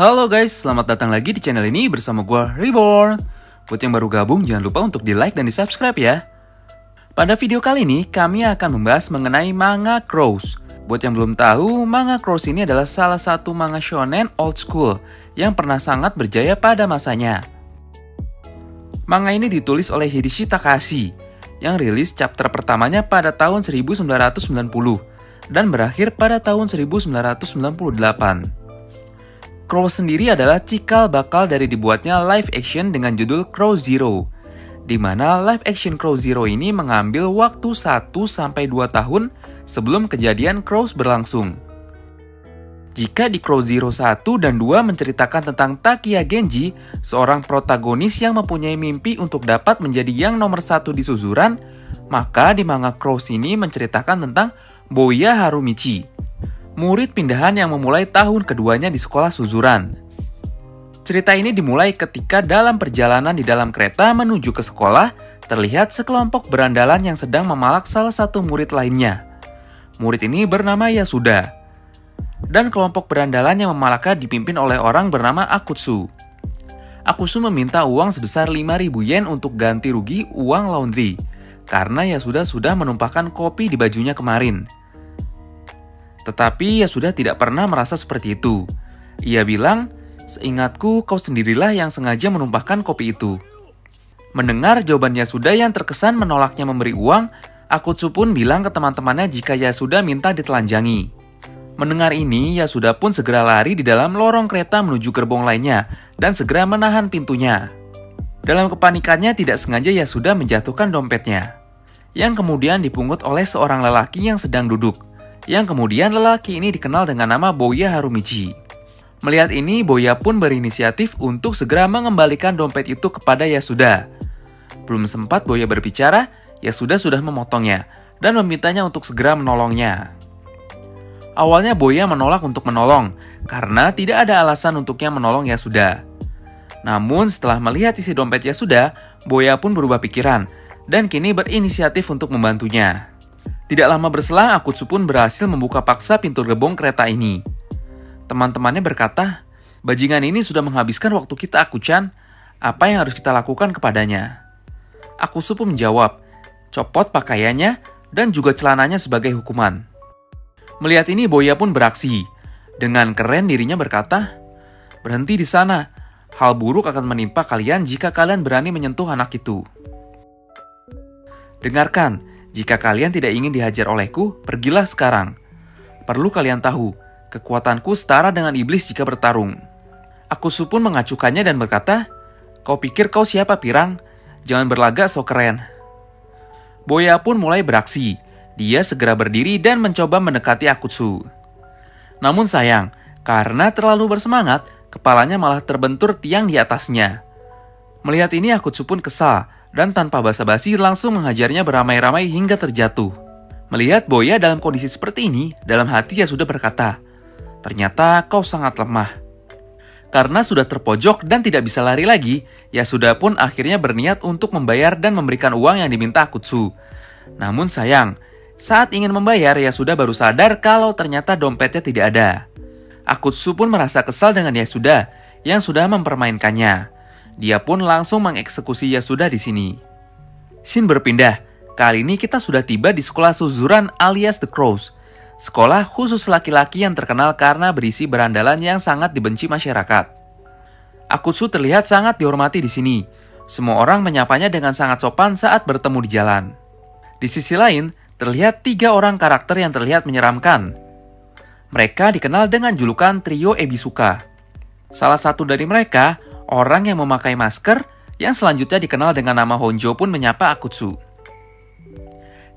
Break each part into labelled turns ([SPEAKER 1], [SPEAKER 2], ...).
[SPEAKER 1] Halo guys, selamat datang lagi di channel ini bersama gue Reborn. Buat yang baru gabung, jangan lupa untuk di like dan di subscribe ya. Pada video kali ini, kami akan membahas mengenai manga Crows. Buat yang belum tahu, manga Crows ini adalah salah satu manga shonen old school yang pernah sangat berjaya pada masanya. Manga ini ditulis oleh Hideshi Takahashi yang rilis chapter pertamanya pada tahun 1990 dan berakhir pada tahun 1998. Crows sendiri adalah cikal bakal dari dibuatnya live action dengan judul Crow Zero, di mana live action Crow Zero ini mengambil waktu 1-2 tahun sebelum kejadian Crows berlangsung. Jika di Crow Zero 1 dan 2 menceritakan tentang Takiya Genji, seorang protagonis yang mempunyai mimpi untuk dapat menjadi yang nomor 1 di Suzuran, maka di manga Crows ini menceritakan tentang Boya Harumichi, murid pindahan yang memulai tahun keduanya di sekolah Suzuran. Cerita ini dimulai ketika dalam perjalanan di dalam kereta menuju ke sekolah, terlihat sekelompok berandalan yang sedang memalak salah satu murid lainnya. Murid ini bernama Yasuda. Dan kelompok berandalan yang memalaknya dipimpin oleh orang bernama Akutsu. Akutsu meminta uang sebesar 5.000 yen untuk ganti rugi uang laundry, karena Yasuda sudah menumpahkan kopi di bajunya kemarin. Tetapi Yasuda tidak pernah merasa seperti itu. Ia bilang, "Seingatku kau sendirilah yang sengaja menumpahkan kopi itu." Mendengar jawaban Yasuda yang terkesan menolaknya memberi uang, Akutsu pun bilang ke teman-temannya jika Yasuda minta ditelanjangi. Mendengar ini, Yasuda pun segera lari di dalam lorong kereta menuju gerbong lainnya dan segera menahan pintunya. Dalam kepanikannya tidak sengaja Yasuda menjatuhkan dompetnya, yang kemudian dipungut oleh seorang lelaki yang sedang duduk. Yang kemudian lelaki ini dikenal dengan nama Boya Harumichi. Melihat ini, Boya pun berinisiatif untuk segera mengembalikan dompet itu kepada Yasuda. Belum sempat Boya berbicara, Yasuda sudah memotongnya dan memintanya untuk segera menolongnya. Awalnya Boya menolak untuk menolong karena tidak ada alasan untuknya menolong Yasuda. Namun setelah melihat isi dompet Yasuda, Boya pun berubah pikiran dan kini berinisiatif untuk membantunya. Tidak lama berselang, Akutsu pun berhasil membuka paksa pintu gerbong kereta ini. Teman-temannya berkata, "Bajingan ini sudah menghabiskan waktu kita, Aku-chan. Apa yang harus kita lakukan kepadanya?" Akutsu pun menjawab, "Copot pakaiannya dan juga celananya sebagai hukuman." Melihat ini, Boya pun beraksi. Dengan keren dirinya berkata, "Berhenti di sana. Hal buruk akan menimpa kalian jika kalian berani menyentuh anak itu. Dengarkan. Jika kalian tidak ingin dihajar olehku, pergilah sekarang. Perlu kalian tahu, kekuatanku setara dengan iblis jika bertarung." Akutsu pun mengacukannya dan berkata, "Kau pikir kau siapa, Pirang? Jangan berlagak sok keren." Boya pun mulai beraksi. Dia segera berdiri dan mencoba mendekati Akutsu. Namun sayang, karena terlalu bersemangat, kepalanya malah terbentur tiang di atasnya. Melihat ini, Akutsu pun kesal dan tanpa basa-basi langsung menghajarnya beramai-ramai hingga terjatuh. Melihat Boya dalam kondisi seperti ini, dalam hati dia sudah berkata, "Ternyata kau sangat lemah." Karena sudah terpojok dan tidak bisa lari lagi, Yasuda pun akhirnya berniat untuk membayar dan memberikan uang yang diminta Akutsu. Namun sayang, saat ingin membayar, Yasuda baru sadar kalau ternyata dompetnya tidak ada. Akutsu pun merasa kesal dengan Yasuda yang sudah mempermainkannya. Dia pun langsung mengeksekusi Yasuda di sini. Scene berpindah. Kali ini kita sudah tiba di sekolah Suzuran alias The Crows. Sekolah khusus laki-laki yang terkenal karena berisi berandalan yang sangat dibenci masyarakat. Akutsu terlihat sangat dihormati di sini. Semua orang menyapanya dengan sangat sopan saat bertemu di jalan. Di sisi lain, terlihat 3 orang karakter yang terlihat menyeramkan. Mereka dikenal dengan julukan Trio Ebisuka. Salah satu dari mereka, orang yang memakai masker, yang selanjutnya dikenal dengan nama Honjo pun menyapa Akutsu.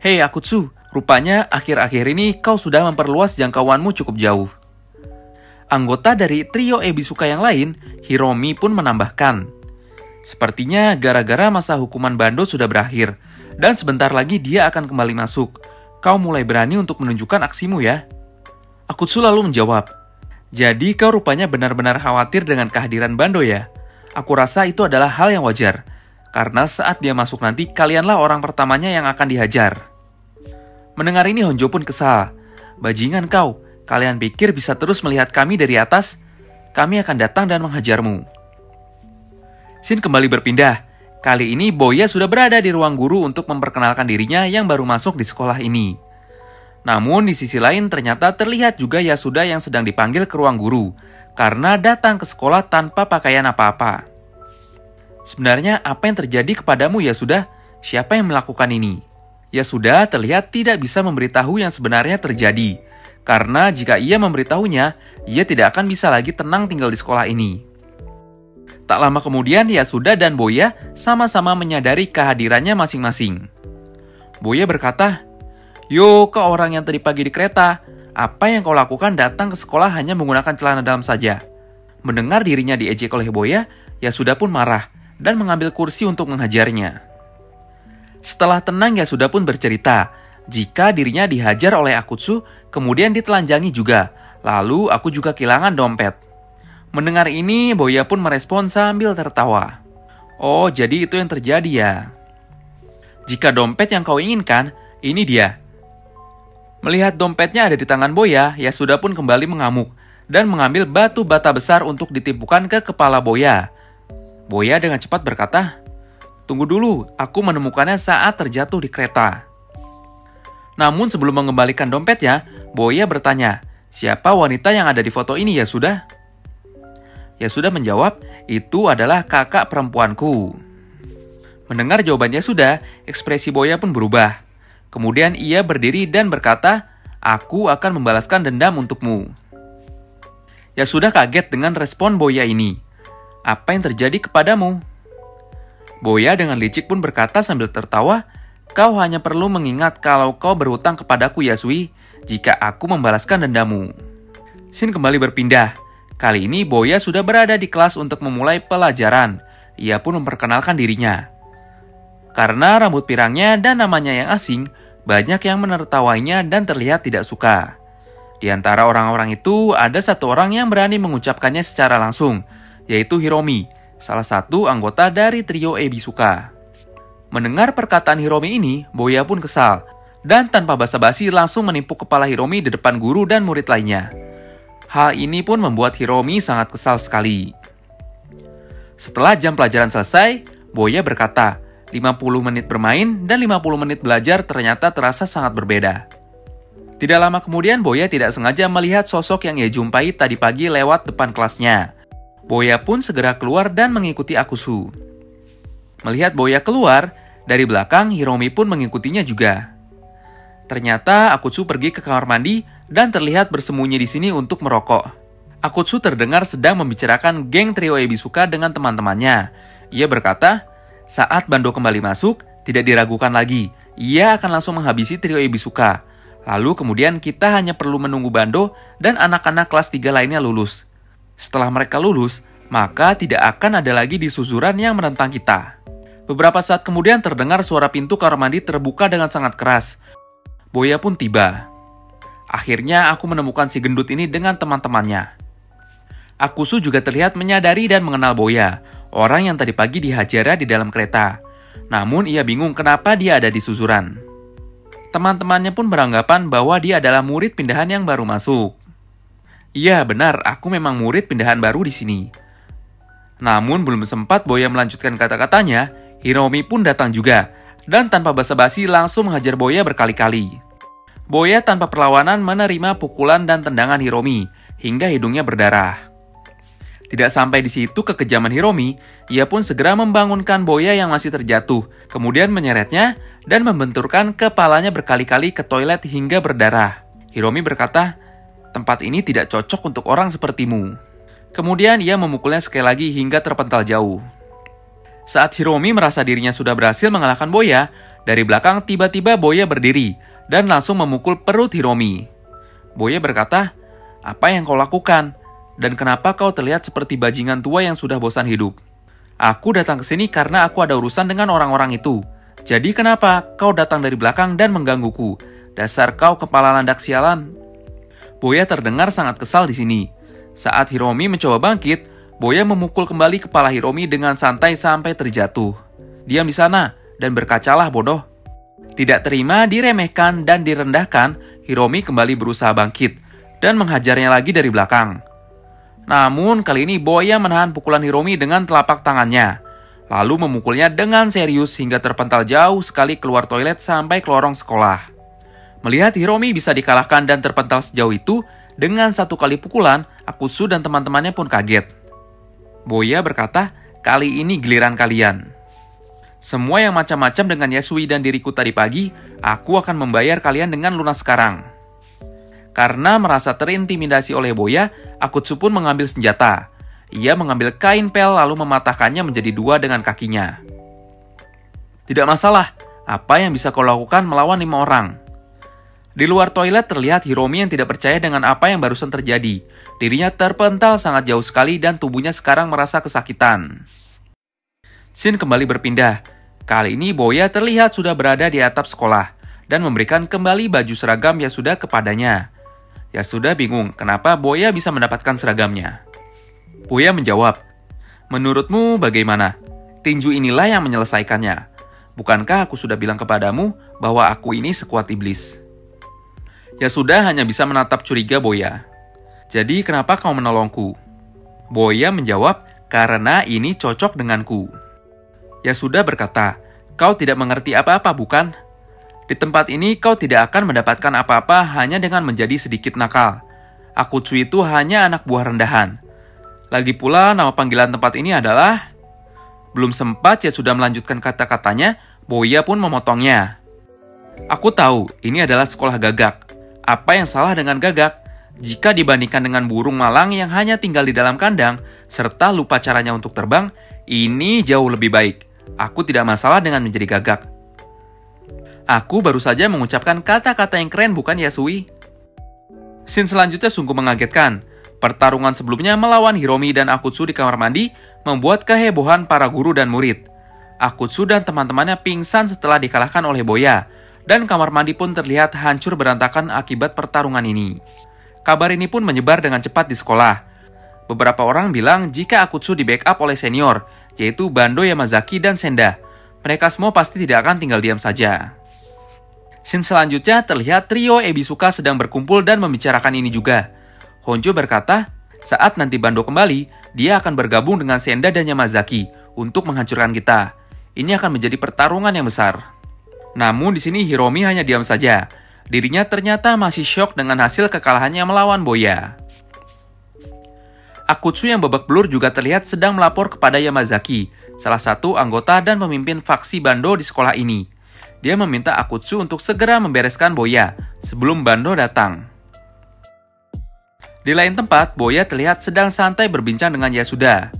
[SPEAKER 1] "Hei Akutsu, rupanya akhir-akhir ini kau sudah memperluas jangkauanmu cukup jauh." Anggota dari trio Ebisuka yang lain, Hiromi pun menambahkan, "Sepertinya gara-gara masa hukuman Bando sudah berakhir, dan sebentar lagi dia akan kembali masuk. Kau mulai berani untuk menunjukkan aksimu ya." Akutsu lalu menjawab, "Jadi kau rupanya benar-benar khawatir dengan kehadiran Bando ya? Aku rasa itu adalah hal yang wajar, karena saat dia masuk nanti kalianlah orang pertamanya yang akan dihajar." Mendengar ini Honjo pun kesal. "Bajingan kau, kalian pikir bisa terus melihat kami dari atas? kami akan datang dan menghajarmu. Scene kembali berpindah. Kali ini Boya sudah berada di ruang guru untuk memperkenalkan dirinya yang baru masuk di sekolah ini. Namun di sisi lain ternyata terlihat juga Yasuda yang sedang dipanggil ke ruang guru karena datang ke sekolah tanpa pakaian apa-apa. Sebenarnya apa yang terjadi kepadamu Yasuda? Siapa yang melakukan ini? Yasuda terlihat tidak bisa memberitahu yang sebenarnya terjadi. Karena jika ia memberitahunya, ia tidak akan bisa lagi tenang tinggal di sekolah ini. Tak lama kemudian Yasuda dan Boya sama-sama menyadari kehadirannya masing-masing. Boya berkata, "Yo, kau orang yang tadi pagi di kereta. Apa yang kau lakukan datang ke sekolah hanya menggunakan celana dalam saja?" Mendengar dirinya diejek oleh Boya, Yasuda pun marah dan mengambil kursi untuk menghajarnya. Setelah tenang, Yasuda pun bercerita jika dirinya dihajar oleh Akutsu, kemudian ditelanjangi juga. Lalu aku juga kehilangan dompet. Mendengar ini, Boya pun merespon sambil tertawa. "Oh, jadi itu yang terjadi ya. Jika dompet yang kau inginkan, ini dia." Melihat dompetnya ada di tangan Boya, Yasuda pun kembali mengamuk dan mengambil batu bata besar untuk ditimpukan ke kepala Boya. Boya dengan cepat berkata, "Tunggu dulu, aku menemukannya saat terjatuh di kereta." Namun sebelum mengembalikan dompetnya, Boya bertanya, "Siapa wanita yang ada di foto ini Yasuda?" Yasuda menjawab, "Itu adalah kakak perempuanku." Mendengar jawaban Yasuda, ekspresi Boya pun berubah. Kemudian ia berdiri dan berkata, "Aku akan membalaskan dendam untukmu." Yasuda kaget dengan respon Boya ini. "Apa yang terjadi kepadamu?" Boya dengan licik pun berkata sambil tertawa, "Kau hanya perlu mengingat kalau kau berhutang kepadaku Yasui, jika aku membalaskan dendamu." Scene kembali berpindah. Kali ini Boya sudah berada di kelas untuk memulai pelajaran. Ia pun memperkenalkan dirinya. Karena rambut pirangnya dan namanya yang asing, banyak yang menertawainya dan terlihat tidak suka. Di antara orang-orang itu, ada satu orang yang berani mengucapkannya secara langsung, yaitu Hiromi, salah satu anggota dari trio Ebisuka. Mendengar perkataan Hiromi ini, Boya pun kesal, dan tanpa basa-basi langsung menimpuk kepala Hiromi di depan guru dan murid lainnya. Hal ini pun membuat Hiromi sangat kesal sekali. Setelah jam pelajaran selesai, Boya berkata, 50 menit bermain dan 50 menit belajar ternyata terasa sangat berbeda. Tidak lama kemudian, Boya tidak sengaja melihat sosok yang ia jumpai tadi pagi lewat depan kelasnya. Boya pun segera keluar dan mengikuti Akutsu. Melihat Boya keluar, dari belakang Hiromi pun mengikutinya juga. Ternyata Akutsu pergi ke kamar mandi dan terlihat bersembunyi di sini untuk merokok. Akutsu terdengar sedang membicarakan geng trio Ebisuka dengan teman-temannya. Ia berkata, saat Bando kembali masuk, tidak diragukan lagi. Ia akan langsung menghabisi trio Ebisuka. Lalu kemudian kita hanya perlu menunggu Bando dan anak-anak kelas 3 lainnya lulus. Setelah mereka lulus, maka tidak akan ada lagi disusuran yang menentang kita. Beberapa saat kemudian terdengar suara pintu kamar mandi terbuka dengan sangat keras. Boya pun tiba. Akhirnya aku menemukan si gendut ini dengan teman-temannya. Akutsu juga terlihat menyadari dan mengenal Boya, orang yang tadi pagi dihajarnya di dalam kereta. Namun ia bingung kenapa dia ada di susuran. Teman-temannya pun beranggapan bahwa dia adalah murid pindahan yang baru masuk. Iya benar, aku memang murid pindahan baru di sini. Namun belum sempat Boya melanjutkan kata-katanya, Hiromi pun datang juga, dan tanpa basa-basi langsung menghajar Boya berkali-kali. Boya tanpa perlawanan menerima pukulan dan tendangan Hiromi, hingga hidungnya berdarah. Tidak sampai di situ kekejaman Hiromi, ia pun segera membangunkan Boya yang masih terjatuh, kemudian menyeretnya dan membenturkan kepalanya berkali-kali ke toilet hingga berdarah. Hiromi berkata, "Tempat ini tidak cocok untuk orang sepertimu." Kemudian ia memukulnya sekali lagi hingga terpental jauh. Saat Hiromi merasa dirinya sudah berhasil mengalahkan Boya, dari belakang tiba-tiba Boya berdiri dan langsung memukul perut Hiromi. Boya berkata, "Apa yang kau lakukan? Dan kenapa kau terlihat seperti bajingan tua yang sudah bosan hidup? Aku datang ke sini karena aku ada urusan dengan orang-orang itu. Jadi kenapa kau datang dari belakang dan menggangguku? Dasar kau kepala landak sialan." Boya terdengar sangat kesal di sini. Saat Hiromi mencoba bangkit, Boya memukul kembali kepala Hiromi dengan santai sampai terjatuh. "Diam di sana dan berkacalah bodoh." Tidak terima diremehkan dan direndahkan, Hiromi kembali berusaha bangkit dan menghajarnya lagi dari belakang. Namun kali ini Boya menahan pukulan Hiromi dengan telapak tangannya, lalu memukulnya dengan serius hingga terpental jauh sekali keluar toilet sampai ke lorong sekolah. Melihat Hiromi bisa dikalahkan dan terpental sejauh itu, dengan satu kali pukulan, Akutsu dan teman-temannya pun kaget. Boya berkata, kali ini giliran kalian. Semua yang macam-macam dengan Yasui dan diriku tadi pagi, aku akan membayar kalian dengan lunas sekarang. Karena merasa terintimidasi oleh Boya, Akutsu pun mengambil senjata. Ia mengambil kain pel lalu mematahkannya menjadi dua dengan kakinya. Tidak masalah, apa yang bisa kau lakukan melawan 5 orang? Di luar toilet terlihat Hiromi yang tidak percaya dengan apa yang barusan terjadi. Dirinya terpental sangat jauh sekali dan tubuhnya sekarang merasa kesakitan. Scene kembali berpindah. Kali ini Boya terlihat sudah berada di atap sekolah dan memberikan kembali baju seragam Yasuda kepadanya. Yasuda bingung kenapa Boya bisa mendapatkan seragamnya. Boya menjawab, menurutmu bagaimana? Tinju inilah yang menyelesaikannya. Bukankah aku sudah bilang kepadamu bahwa aku ini sekuat iblis? Yasuda hanya bisa menatap curiga Boya. Jadi kenapa kau menolongku? Boya menjawab, karena ini cocok denganku. Yasuda berkata, kau tidak mengerti apa-apa bukan? Di tempat ini kau tidak akan mendapatkan apa-apa hanya dengan menjadi sedikit nakal. Akutsu itu hanya anak buah rendahan. Lagi pula nama panggilan tempat ini adalah... Belum sempat Yasuda melanjutkan kata-katanya, Boya pun memotongnya. Aku tahu, ini adalah sekolah gagak. Apa yang salah dengan gagak? Jika dibandingkan dengan burung malang yang hanya tinggal di dalam kandang, serta lupa caranya untuk terbang, ini jauh lebih baik. Aku tidak masalah dengan menjadi gagak. Aku baru saja mengucapkan kata-kata yang keren bukan Yasui? Scene selanjutnya sungguh mengagetkan. Pertarungan sebelumnya melawan Hiromi dan Akutsu di kamar mandi membuat kehebohan para guru dan murid. Akutsu dan teman-temannya pingsan setelah dikalahkan oleh Boya, dan kamar mandi pun terlihat hancur berantakan akibat pertarungan ini. Kabar ini pun menyebar dengan cepat di sekolah. Beberapa orang bilang jika Akutsu di-backup oleh senior, yaitu Bando Yamazaki dan Senda, mereka semua pasti tidak akan tinggal diam saja. Scene selanjutnya terlihat trio Ebisuka sedang berkumpul dan membicarakan ini juga. Honjo berkata, saat nanti Bando kembali, dia akan bergabung dengan Senda dan Yamazaki untuk menghancurkan kita. Ini akan menjadi pertarungan yang besar. Namun di sini Hiromi hanya diam saja. Dirinya ternyata masih syok dengan hasil kekalahannya melawan Boya. Akutsu yang babak belur juga terlihat sedang melapor kepada Yamazaki, salah satu anggota dan pemimpin faksi Bando di sekolah ini. Dia meminta Akutsu untuk segera membereskan Boya sebelum Bando datang. Di lain tempat, Boya terlihat sedang santai berbincang dengan Yasuda.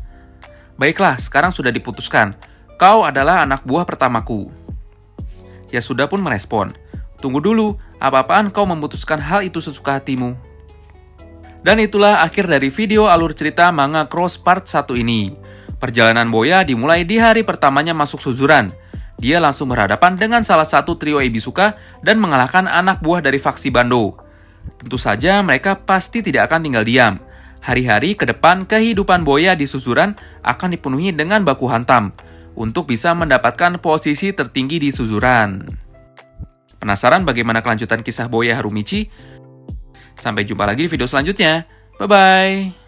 [SPEAKER 1] Baiklah, sekarang sudah diputuskan. Kau adalah anak buah pertamaku. Yasuda pun merespon. Tunggu dulu, apa-apaan kau memutuskan hal itu sesuka hatimu? Dan itulah akhir dari video alur cerita manga Cross Part 1 ini. Perjalanan Boya dimulai di hari pertamanya masuk Suzuran. Dia langsung berhadapan dengan salah satu trio Ebisuka dan mengalahkan anak buah dari faksi Bando. Tentu saja mereka pasti tidak akan tinggal diam. Hari-hari ke depan kehidupan Boya di Suzuran akan dipenuhi dengan baku hantam untuk bisa mendapatkan posisi tertinggi di Suzuran. Penasaran bagaimana kelanjutan kisah Boya Harumichi? Sampai jumpa lagi di video selanjutnya. Bye-bye.